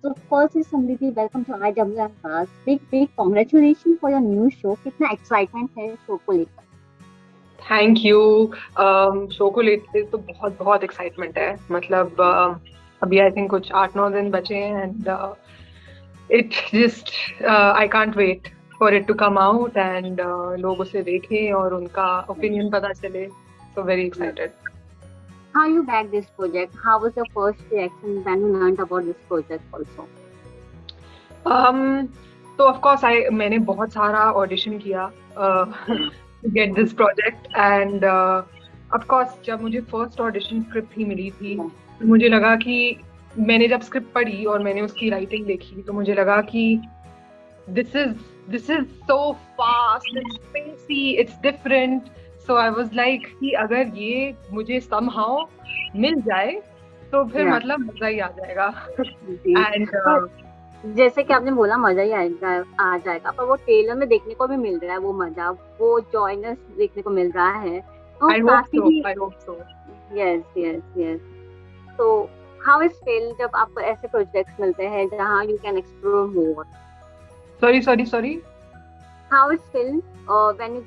So first is Samriti, welcome to IWM Cast. Big congratulations for your new show. कितना excitement है show को लेकर. Thank you. Show को लेते तो बहुत बहुत एक्साइटमेंट है। मतलब अभी आई थिंक कुछ 8-9 दिन बचे हैं and it just I can't wait for it to come out and लोग उसे देखें और उनका ओपिनियन पता चले। So very excited. How you back this project? How was your first reaction when you learned about this project also? तो of course मैंने बहुत सारा ऑडिशन किया to get this project and of course जब मुझे first audition script ही मिली थी तो मुझे लगा कि मैंने जब स्क्रिप्ट पढ़ी और मैंने उसकी राइटिंग देखी तो मुझे लगा कि this is so fast, it's spacey, it's different. So I was like कि अगर ये मुझे somehow मिल जाए तो फिर मतलब मजा ही आ जाएगा। and जैसे कि आपने बोला मजा ही आ जाएगा, पर वो ट्रेलर में देखने को भी मिल रहा है वो मजा, वो जॉयनेस देखने को मिल रहा है। तो I hope so. Yes. So how is feel जब आपको ऐसे प्रोजेक्ट्स मिलते हैं जहाँ you can explore more? Sorry. How is feel when you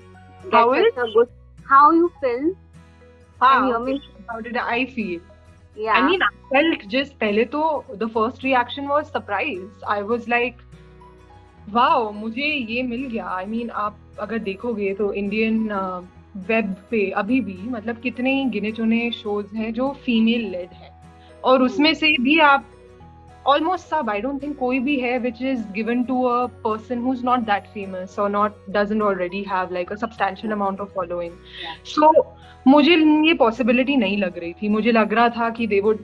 get such a good? How you feel? How did I feel? Yeah. I mean, I felt just पहले तो the first reaction was surprise. I was like, wow, मुझे ये मिल गया। I mean, आप अगर देखोगे तो Indian web पे अभी भी मतलब कितने गिने चुने शोज हैं जो फीमेल लेड है और उसमें से भी आप almost सब I don't think कोई भी है which is given to a person who's not that famous or doesn't already have like a substantial amount of following. So मुझे ये possibility नहीं लग रही थी। मुझे लग रहा था कि they would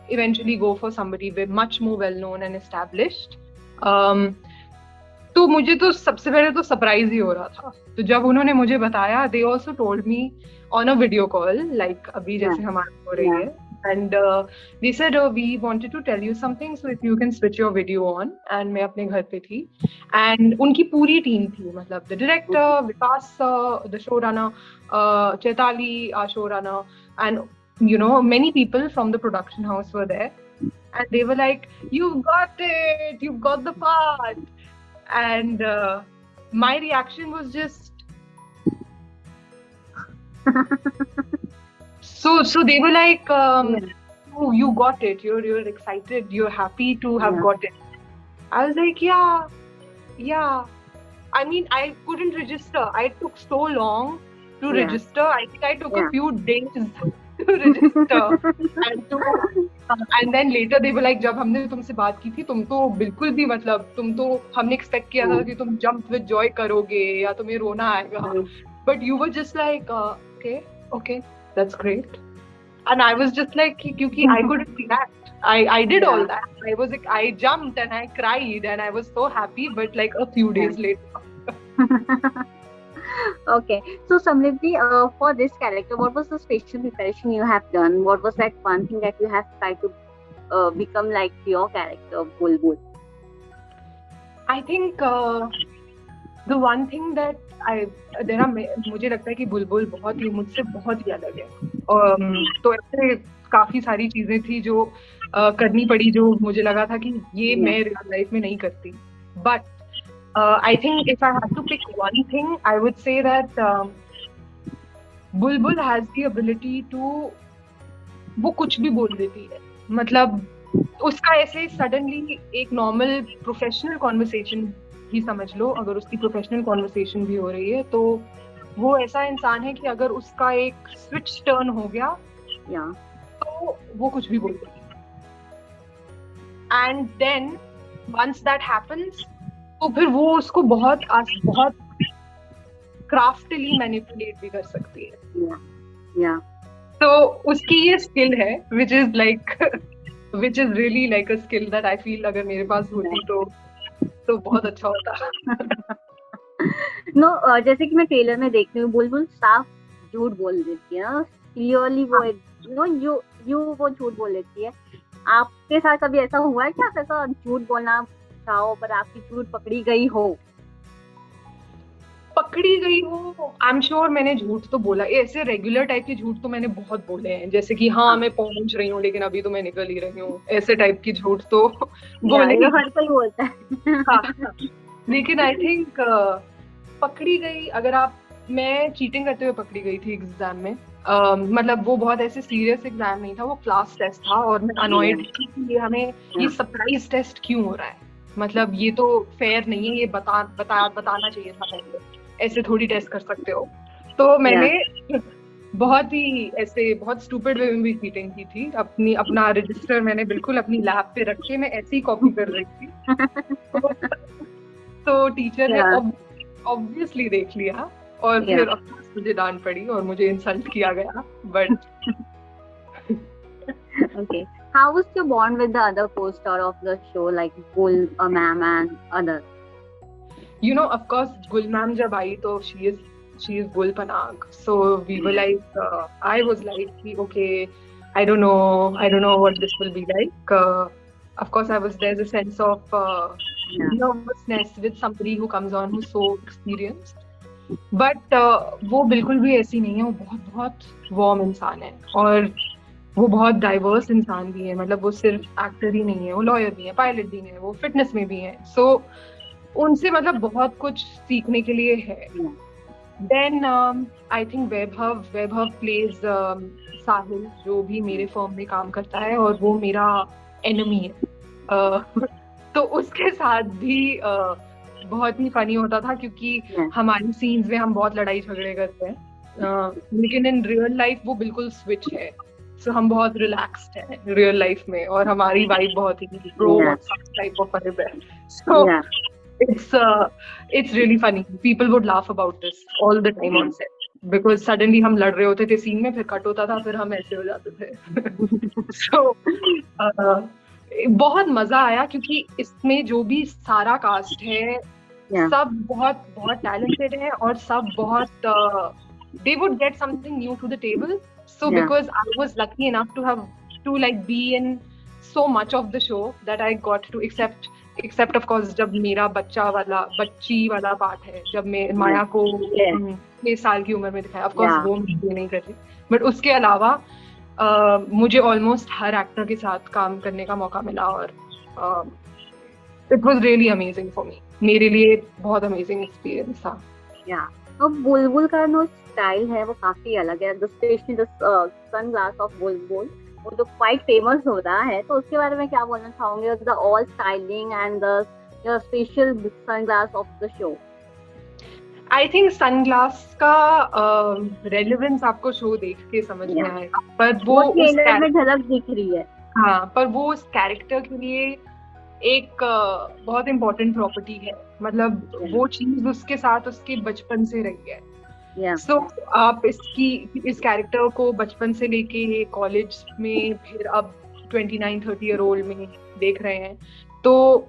eventually go for somebody much more well known and established. तो मुझे तो सबसे पहले तो सरप्राइज ही हो रहा था। तो जब उन्होंने मुझे बताया they also told me on a video call like अभी जैसे हमारी हो रही है and they said we wanted to tell you something so if you can switch your video on and मैं अपने घर पे थी and उनकी पूरी टीम थी मतलब the director Vikas the showrunner Chaitali our showrunner and many people from the production house were there and they were like you've got the part and my reaction was just so they were like you got it, you're excited, you're happy to have got it. I was like yeah. I mean, I couldn't register. I took so long to register. I think I took a few days to register and then later they were like जब हमने तुमसे बात की थी तुम तो बिल्कुल भी मतलब तुम तो हमने एक्सपेक्ट किया था कि तुम jump with joy करोगे या तुम्हें रोना आएगा but you were just like okay that's great and I was just like क्योंकि I couldn't react. I did all that. I jumped and I cried and I was so happy but like a few days later. Okay, so Samriddhi, for this character, what was the special preparation you have done? What was that one thing that you have tried to become like your character, Bulbul? I think the one thing that मुझे लगता है कि बुलबुल मुझसे बहुत ही अलग है तो ऐसे काफी सारी चीजें थी जो करनी पड़ी जो मुझे लगा था कि ये मैं रियल लाइफ में नहीं करती but I think if I had to pick one thing, I would say that Bulbul has the ability to वो कुछ भी बोल देती है मतलब उसका ऐसे सडनली एक नॉर्मल प्रोफेशनल कॉन्वर्सेशन ही समझ लो अगर उसकी प्रोफेशनल कॉन्वर्सेशन भी हो रही है तो वो ऐसा इंसान है कि अगर उसका एक स्विच टर्न हो गया तो वो कुछ भी बोल देती है and then once that happens तो फिर वो उसको बहुत क्राफ्टली मैनिपुलेट भी कर सकती है तो उसकी ये स्किल है which is really like a skill that I feel अगर मेरे पास होती तो बहुत अच्छा होता। No, जैसे कि मैं ट्रेलर में देखती हूँ बुलबुल साफ झूठ बोल देती है ना क्लियरली वो वो झूठ बोल देती है। आपके साथ कभी ऐसा हुआ है क्या ऐसा झूठ बोलना चाहो पर आपकी झूठ पकड़ी गई हो? पकड़ी गई हो, आई एम श्योर मैंने झूठ तो बोला, ऐसे रेगुलर टाइप के झूठ तो मैंने बहुत बोले हैं, जैसे कि हाँ मैं पहुंच रही हूँ लेकिन अभी तो मैं निकल ही रही हूँ, ऐसे टाइप की झूठ तो या बोले ये ही। तो हर कोई बोलता है। हाँ हाँ। लेकिन आई थिंक पकड़ी गई, अगर आप, मैं चीटिंग करते हुए पकड़ी गई थी एग्जाम में। मतलब वो बहुत ऐसे सीरियस एग्जाम नहीं था, वो क्लास टेस्ट था, और मैं अनॉयड थी कि ये हमें ये सरप्राइज टेस्ट क्यों हो रहा है, मतलब ये तो फेयर नहीं है, ये बताना चाहिए था पहले, ऐसे थोड़ी टेस्ट कर सकते हो। तो मैंने बहुत ही ऐसे बहुत स्टूपिड वे में भी चीटिंग की थी, अपना रजिस्टर मैंने बिल्कुल अपनी लैब पे रख के मैं ऐसे ही कॉपी कर रही थी। तो टीचर ने ऑब्वियसली देख लिया, और फिर of course मुझे डांट पड़ी और मुझे इंसल्ट किया गया, but Okay. How was your bond with the other co-star of the show, like Gul, ma'am, and others? you know, of course, Gul ma'am jab aayi to she is Gul Panag. So we were like, I was like, okay, I don't know what this will be like. Of course, there's a sense of nervousness with somebody who comes on who's so experienced. But वो बिल्कुल भी ऐसी नहीं है, वो बहुत बहुत warm इंसान है, और वो बहुत डाइवर्स इंसान भी है, मतलब वो सिर्फ एक्टर ही नहीं है, वो लॉयर भी है, पायलट भी है, वो फिटनेस में भी है, सो उनसे मतलब बहुत कुछ सीखने के लिए है। Then I think Vaibhav plays Sahil, जो भी मेरे फर्म में काम करता है, और वो मेरा एनिमी है। तो उसके साथ भी बहुत ही फनी होता था, क्योंकि हमारी सीन्स में हम बहुत लड़ाई झगड़े करते हैं, लेकिन इन रियल लाइफ वो बिल्कुल स्विच है, सो हम बहुत रिलैक्स्ड हैं रियल लाइफ में, और हमारी वाइब बहुत ही प्रो टाइप ऑफ वाइब है। सो it's really funny. People would laugh about this all the time on set, because suddenly हम लड़ रहे होते थे सीन में, फिर कट होता था, फिर हम ऐसे हो जाते थे। so बहुत मजा आया, क्योंकि इसमें जो भी सारा कास्ट है सब बहुत बहुत टैलेंटेड है, और सब बहुत they would get something new to the table. So because I was lucky enough to have to like be in so much of the show that I got to except of course जब मेरा बच्ची वाला part है, जब मैं माया को 6 साल की उम्र में दिखाया, of course वो मैं नहीं कर रही, बट उसके अलावा मुझे ऑलमोस्ट हर एक्टर के साथ काम करने का मौका मिला, और it was really amazing for me, मेरे लिए बहुत अमेजिंग एक्सपीरियंस था। तो बुलबुल का जो स्टाइल है वो काफी अलग है, स्पेशली द सनग्लास ऑफ बुलबुल, वो जो क्वाइट फेमस हो रहा है, तो उसके बारे में क्या बोलना चाहोगे, the all styling and the special sunglass of the show? I think sunglass का रेलेवेंस आपको शो देख के समझ में आएगा, पर वो उस में झलक दिख रही है। हाँ, पर वो उस कैरेक्टर के लिए एक बहुत इम्पोर्टेंट प्रॉपर्टी है, मतलब वो चीज उसके साथ उसके बचपन से रही है। सो आप इस कैरेक्टर को बचपन से लेके कॉलेज में, फिर अब 29-30 ईयर ओल्ड में देख रहे हैं, तो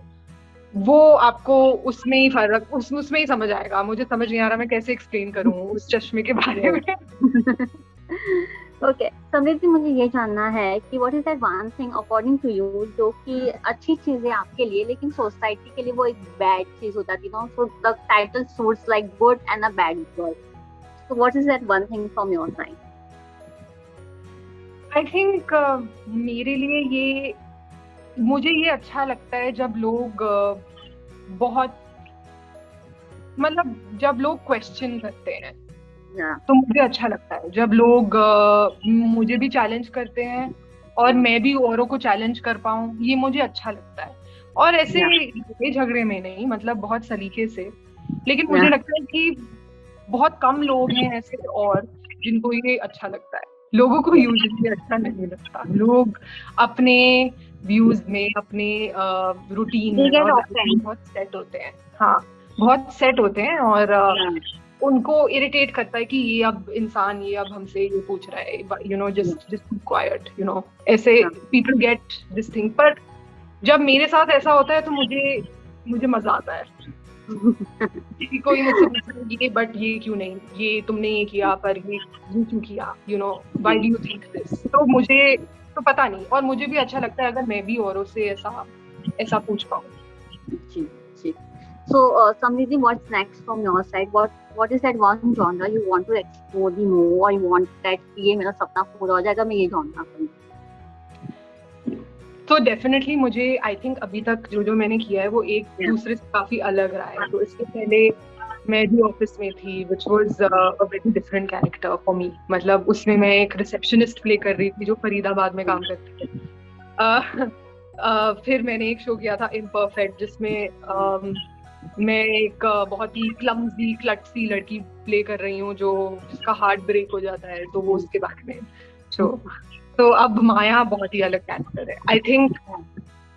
वो आपको उसमें ही फर्क उसमें ही समझ आएगा। मुझे समझ नहीं आ रहा मैं कैसे एक्सप्लेन करूं उस चश्मे के बारे में। ओके, समृद्धि, मुझे ये जानना है कि what is that one thing according to you जो कि अच्छी चीज है आपके लिए, लेकिन सोसाइटी के लिए वो एक बैड चीज हो जाती है, so the title suits like good and a bad girl, so what is that one thing from your side? I think मेरे लिए मुझे ये अच्छा लगता है जब लोग जब लोग क्वेश्चन करते हैं, तो मुझे अच्छा लगता है जब लोग मुझे भी चैलेंज करते हैं, और मैं भी औरों को चैलेंज कर पाऊं, ये मुझे अच्छा लगता है। और ऐसे झगड़े में नहीं, मतलब बहुत सलीके से, लेकिन मुझे लगता है कि बहुत कम लोग हैं ऐसे और जिनको ये अच्छा लगता है। लोगों को यूजुअली अच्छा नहीं लगता, लोग अपने व्यूज में, अपने रूटीन में बहुत सेट होते हैं। हाँ, बहुत सेट होते हैं, और उनको इरिटेट करता है कि ये अब इंसान ये अब हमसे ये पूछ रहा है, you know, just quite, you know, ऐसे पीपल गेट दिस थिंग। पर जब मेरे साथ ऐसा होता है तो मुझे मजा आता है। कोई मुझसे पूछता है ये बट ये क्यों नहीं, ये तुमने ये किया पर ये क्यों किया, you know, why do you think this, तो मुझे तो पता नहीं, और मुझे भी अच्छा लगता है अगर मैं भी औरों से ऐसा पूछ पाऊँ। जी जी, So, Samriddhi, what's next from your side? What is that one genre you want to explore the more, or you want that ये मेरा सपना पूरा हो जाएगा, मैं ये genre करूँ? तो डेफिनेटली मुझे आई थिंक अभी तक जो जो मैंने किया है वो एक Yeah. दूसरे से काफी अलग रहा है. तो इसके पहले मैं भी ऑफिस में थी which was a very different character for me. मतलब उसमें मैं एक रिसेप्शनिस्ट प्ले कर रही थी जो फरीदाबाद में काम करती थी. फिर मैंने एक शो किया था इम्परफेक्ट जिसमें मैं एक बहुत ही क्लमजी क्लटसी लड़की प्ले कर रही हूँ जो जिसका हार्ट ब्रेक हो जाता है, तो वो उसके बारे में शो. तो अब माया बहुत ही अलग कैरेक्टर है. आई थिंक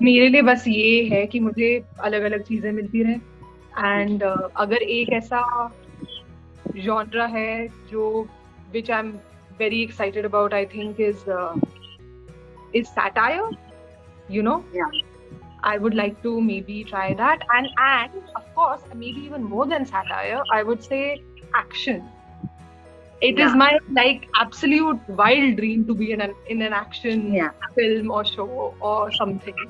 मेरे लिए बस ये है कि मुझे अलग अलग चीजें मिलती रहे. एंड अगर एक ऐसा जॉनरा है जो which I am very excited about, I think is satire, you know. Yeah. I would like to maybe try that, and of course maybe even more than satire, I would say action. It is my like absolute wild dream to be in an action film or show or something.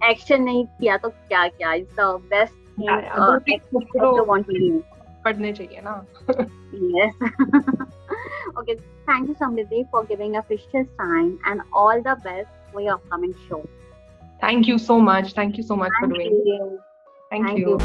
Action नहीं किया तो क्या किया? It's the best thing you want to do. पढ़ने चाहिए ना. Yes. Okay, thank you Samriddhi for giving a precious time, and all the best for your upcoming show. Thank you so much. Thank you so much for doing it. Thank you.